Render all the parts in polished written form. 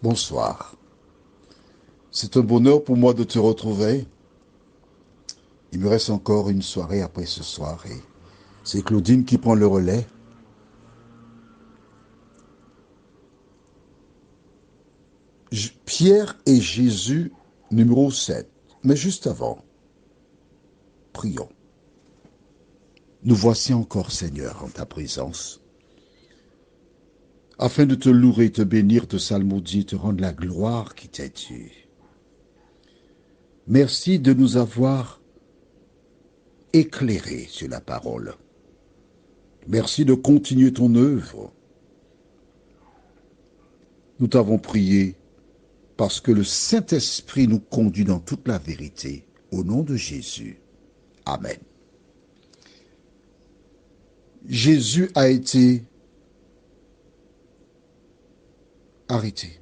Bonsoir. C'est un bonheur pour moi de te retrouver. Il me reste encore une soirée après ce soir et c'est Claudine qui prend le relais. Pierre et Jésus, numéro 7. Mais juste avant, prions. Nous voici encore, Seigneur, en ta présence, afin de te louer, te bénir, te psalmodier, te rendre la gloire qui t'est due. Merci de nous avoir éclairés sur la parole. Merci de continuer ton œuvre. Nous t'avons prié parce que le Saint-Esprit nous conduit dans toute la vérité. Au nom de Jésus. Amen. Jésus a été arrêté.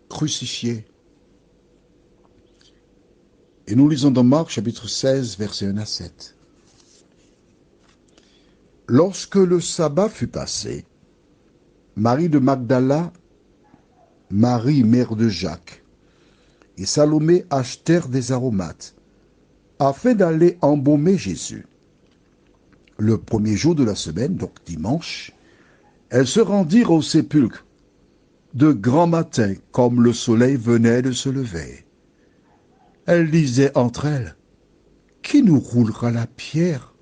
Crucifié. Et nous lisons dans Marc chapitre 16, versets 1 à 7. Lorsque le sabbat fut passé, Marie de Magdala, Marie mère de Jacques, et Salomé achetèrent des aromates, afin d'aller embaumer Jésus. Le premier jour de la semaine, donc dimanche, elles se rendirent au sépulcre de grand matin, comme le soleil venait de se lever. Elles disaient entre elles, qui nous roulera la pierre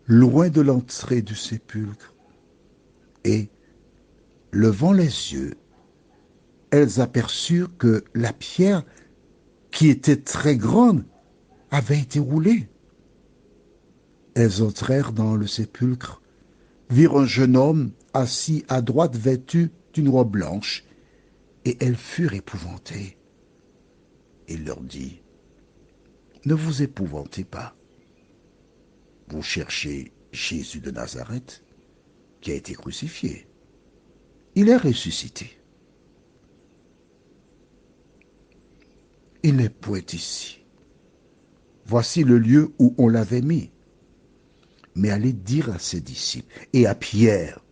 loin de l'entrée du sépulcre? Et, levant les yeux, elles aperçurent que la pierre, qui était très grande, avait été roulée. Elles entrèrent dans le sépulcre, virent un jeune homme assis à droite vêtu d'une robe blanche, et elles furent épouvantées. Il leur dit, ne vous épouvantez pas. Vous cherchez Jésus de Nazareth, qui a été crucifié. Il est ressuscité. Il n'est point ici. Voici le lieu où on l'avait mis. Mais allez dire à ses disciples et à Pierre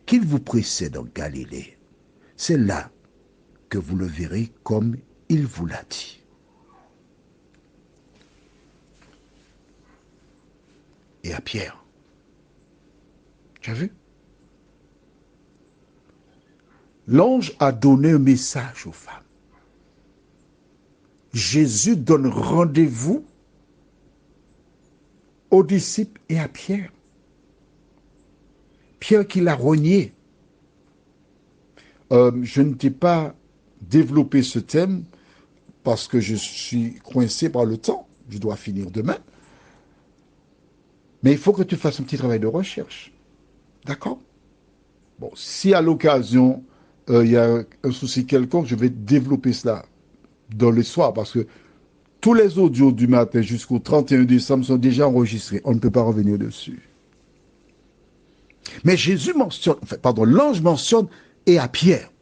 qu'il vous précède en Galilée. C'est là que vous le verrez comme il vous l'a dit. Et à Pierre. Tu as vu? L'ange a donné un message aux femmes. Jésus donne rendez-vous aux disciples et à Pierre. Pierre qui l'a renié. Je ne t'ai pas développé ce thème parce que je suis coincé par le temps. Je dois finir demain. Mais il faut que tu fasses un petit travail de recherche. D'accord? Bon, si à l'occasion, il y a un souci quelconque, je vais développer cela dans le soir parce que tous les audios du matin jusqu'au 31 décembre sont déjà enregistrés. On ne peut pas revenir dessus. Mais Jésus mentionne, l'ange mentionne et à Pierre.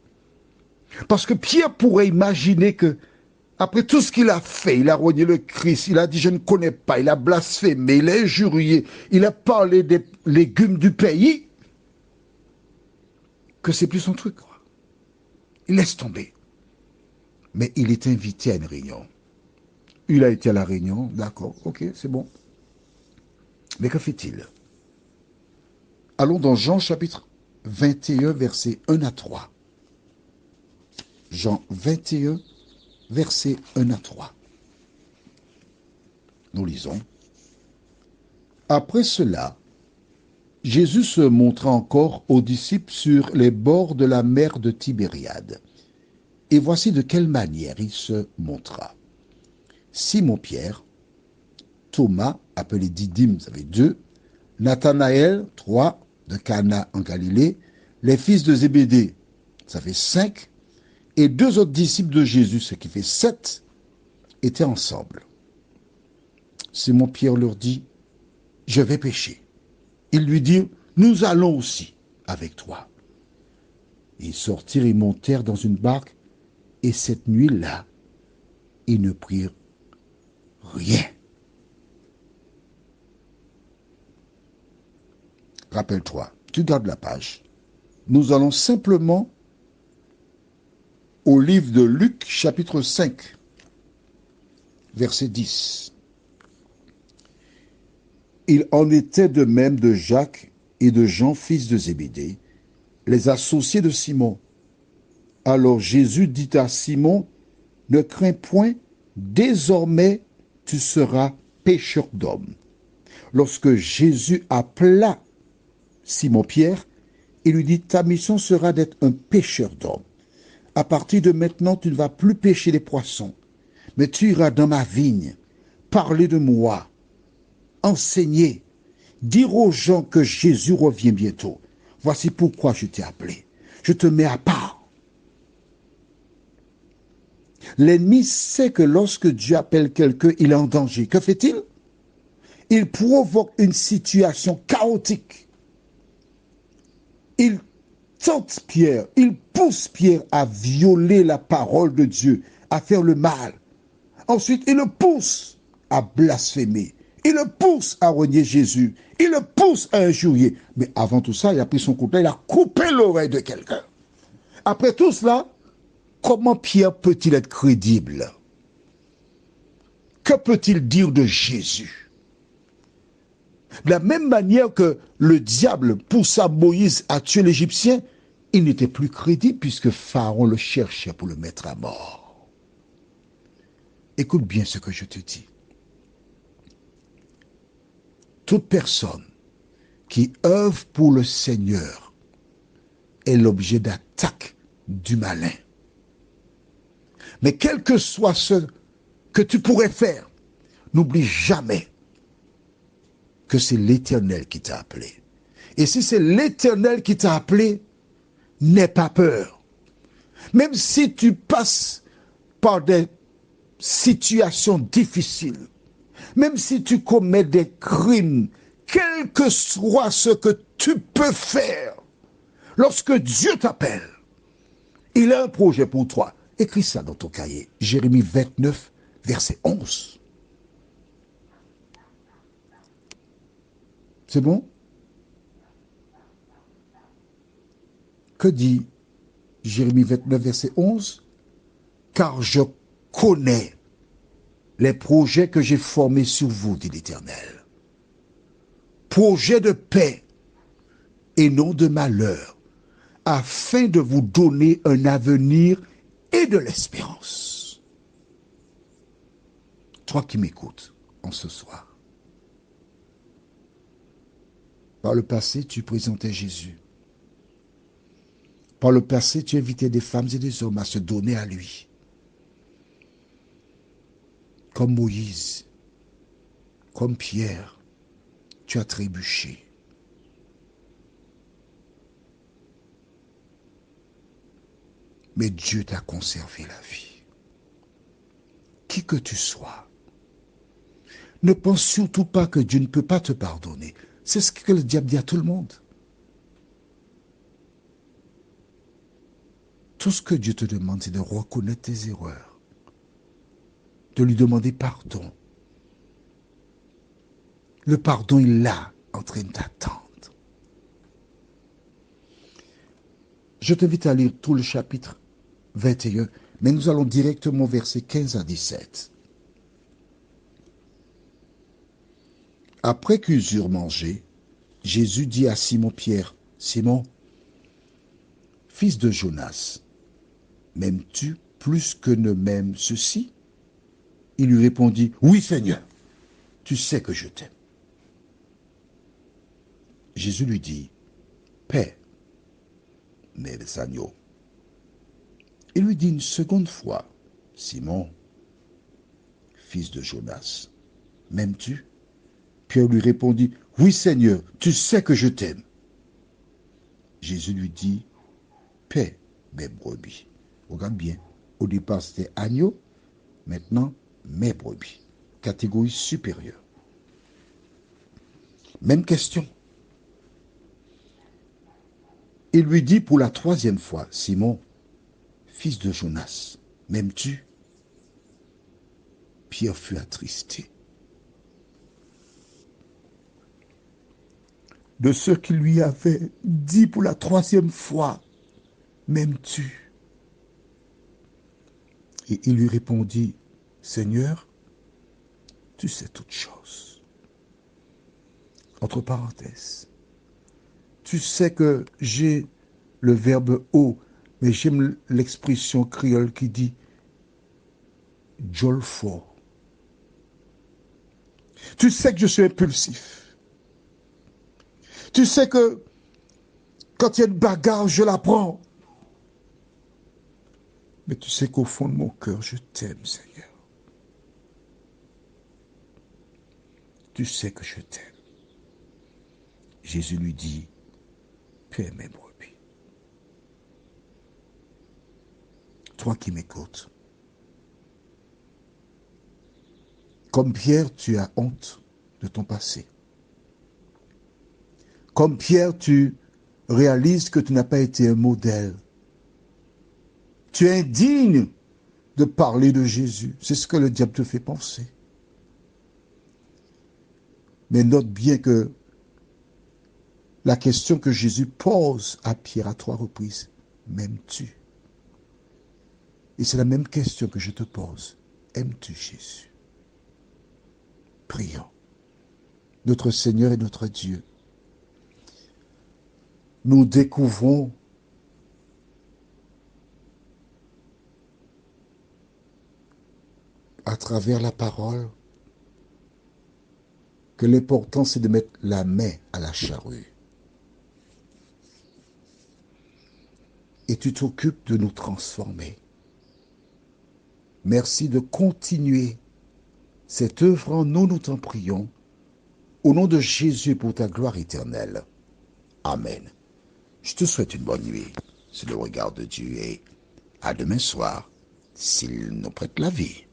Parce que Pierre pourrait imaginer que, après tout ce qu'il a fait, il a renié le Christ, il a dit je ne connais pas, il a blasphémé, il a injurié, il a parlé des légumes du pays, que c'est plus son truc, quoi. Il laisse tomber. Mais il est invité à une réunion. Il a été à la réunion, d'accord, ok, c'est bon. Mais que fait-il? Allons dans Jean chapitre 21, versets 1 à 3. Jean 21, versets 1 à 3. Nous lisons. Après cela, Jésus se montra encore aux disciples sur les bords de la mer de Tibériade. Et voici de quelle manière il se montra. Simon-Pierre, Thomas, appelé Didyme, vous savez, 2, Nathanaël, 3, de Cana en Galilée, les fils de Zébédée, ça fait 5, et 2 autres disciples de Jésus, ce qui fait 7, étaient ensemble. Simon-Pierre leur dit, je vais pêcher. Ils lui dirent, nous allons aussi avec toi. Ils sortirent et montèrent dans une barque, et cette nuit-là, ils ne prirent rien. Rappelle-toi, tu gardes la page. Nous allons simplement au livre de Luc, chapitre 5, verset 10. Il en était de même de Jacques et de Jean, fils de Zébédée, les associés de Simon. Alors Jésus dit à Simon, ne crains point, désormais tu seras pêcheur d'hommes. Lorsque Jésus appela Simon-Pierre, il lui dit, ta mission sera d'être un pêcheur d'hommes. À partir de maintenant, tu ne vas plus pêcher les poissons, mais tu iras dans ma vigne, parler de moi, enseigner, dire aux gens que Jésus revient bientôt. Voici pourquoi je t'ai appelé. Je te mets à part. L'ennemi sait que lorsque Dieu appelle quelqu'un, il est en danger. Que fait-il? Il provoque une situation chaotique. Il tente Pierre, il pousse Pierre à violer la parole de Dieu, à faire le mal. Ensuite, il le pousse à blasphémer. Il le pousse à renier Jésus. Il le pousse à injurier. Mais avant tout ça, il a pris son couteau, il a coupé l'oreille de quelqu'un. Après tout cela, comment Pierre peut-il être crédible? Que peut-il dire de Jésus? De la même manière que le diable poussa Moïse à tuer l'Égyptien, il n'était plus crédible puisque Pharaon le cherchait pour le mettre à mort. Écoute bien ce que je te dis. Toute personne qui œuvre pour le Seigneur est l'objet d'attaque du malin. Mais quel que soit ce que tu pourrais faire, n'oublie jamais que c'est l'Éternel qui t'a appelé. Et si c'est l'Éternel qui t'a appelé, n'aie pas peur. Même si tu passes par des situations difficiles, même si tu commets des crimes, quel que soit ce que tu peux faire, lorsque Dieu t'appelle, il a un projet pour toi. Écris ça dans ton cahier. Jérémie 29, verset 11. C'est bon? Que dit Jérémie 29, verset 11? Car je connais les projets que j'ai formés sur vous, dit l'Éternel. Projets de paix et non de malheur, afin de vous donner un avenir et de l'espérance. Toi qui m'écoutes en ce soir, par le passé, tu présentais Jésus. Par le passé, tu invitais des femmes et des hommes à se donner à lui. Comme Moïse, comme Pierre, tu as trébuché. Mais Dieu t'a conservé la vie. Qui que tu sois, ne pense surtout pas que Dieu ne peut pas te pardonner. C'est ce que le diable dit à tout le monde. Tout ce que Dieu te demande, c'est de reconnaître tes erreurs, de lui demander pardon. Le pardon est là, en train de t'attendre. Je t'invite à lire tout le chapitre 21, mais nous allons directement versets 15 à 17. Après qu'ils eurent mangé, Jésus dit à Simon-Pierre, « Simon, fils de Jonas, m'aimes-tu plus que ne m'aiment ceux-ci » Il lui répondit, « Oui, Seigneur, tu sais que je t'aime. » Jésus lui dit, « Paix mes agneaux. » Il lui dit une seconde fois, « Simon, fils de Jonas, m'aimes-tu » Pierre lui répondit, « Oui, Seigneur, tu sais que je t'aime. » Jésus lui dit, « Paix mes brebis. » Regarde bien, au départ c'était agneau, maintenant mes brebis. Catégorie supérieure. Même question. Il lui dit pour la troisième fois, « Simon, fils de Jonas, m'aimes-tu » Pierre fut attristé. de ce qu'il lui avait dit pour la troisième fois, m'aimes-tu? Et il lui répondit, Seigneur, tu sais toutes choses. Entre parenthèses, tu sais que j'ai le verbe haut, mais j'aime l'expression créole qui dit jolfo. Tu sais que je suis impulsif. Tu sais que quand il y a une bagarre, je la prends. Mais tu sais qu'au fond de mon cœur, je t'aime, Seigneur. Tu sais que je t'aime. Jésus lui dit, tu es mes brebis. Toi qui m'écoutes, comme Pierre, tu as honte de ton passé. Comme Pierre, tu réalises que tu n'as pas été un modèle. Tu es indigne de parler de Jésus. C'est ce que le diable te fait penser. Mais note bien que la question que Jésus pose à Pierre à 3 reprises, m'aimes-tu? Et c'est la même question que je te pose. Aimes-tu Jésus? Prions. Notre Seigneur et notre Dieu, nous découvrons à travers la parole que l'important c'est de mettre la main à la charrue. Et tu t'occupes de nous transformer. Merci de continuer cette œuvre en nous, nous t'en prions, au nom de Jésus pour ta gloire éternelle. Amen. Je te souhaite une bonne nuit, c'est le regard de Dieu, et à demain soir, s'il nous prête la vie.